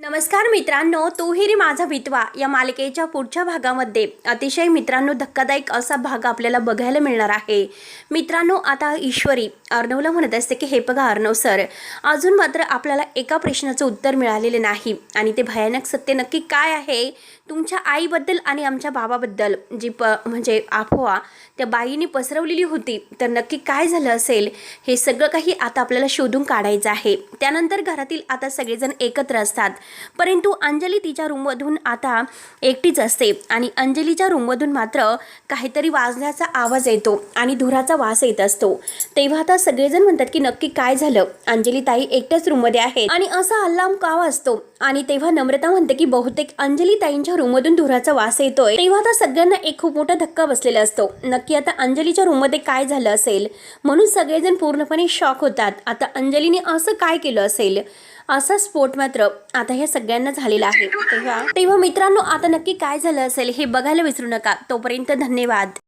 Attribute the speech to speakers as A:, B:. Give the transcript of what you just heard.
A: नमस्कार मित्रांनो, तूही रे माझा विधवा या मालिकेच्या पुढच्या भागामध्ये अतिशय मित्रांनो धक्कादायक असा भाग आपल्याला बघायला मिळणार आहे। मित्रांनो, आता ईश्वरी अर्णवला म्हणत असते की हे बघा अर्णव सर, अजून मात्र आपल्याला एका प्रश्नाचं उत्तर मिळालेले नाही आणि ते भयानक सत्य नक्की काय आहे तुमच्या आईबद्दल आणि आमच्या बाबाबद्दल जी म्हणजे अफवा त्या बाईने पसरवलेली होती, तर नक्की काय झालं असेल हे सगळं काही आता आपल्याला शोधून काढायचं आहे। त्यानंतर घरातील आता सगळेजण एकत्र असतात, परंतु अंजली तिच्या रूममधून आता एकटीच असते आणि अंजलीच्या रूममधून मात्र काहीतरी वाजण्याचा आवाज येतो आणि धुराचा वास येत असतो। तेव्हा आता सगळेजण म्हणतात की नक्की काय झालं, अंजली ताई एकट्याच रूममध्ये आहे आणि असा अलार्म का वाजतो। आणि तेव्हा नम्रता म्हणते की बहुतेक अंजली ताईंच्या रूममधून धुराचा वास येतोय। तेव्हा आता सगळ्यांना एक खूप मोठा धक्का बसलेला असतो, नक्की आता अंजलीच्या रूममध्ये काय झालं असेल म्हणून सगळेजण पूर्णपणे शॉक होतात। आता अंजलीने असं काय केलं असेल, असा स्फोट मात्र आता हे सगळ्यांना झालेला आहे। तेव्हा मित्रांनो, आता नक्की काय झालं असेल हे बघायला विसरू नका। तोपर्यंत धन्यवाद।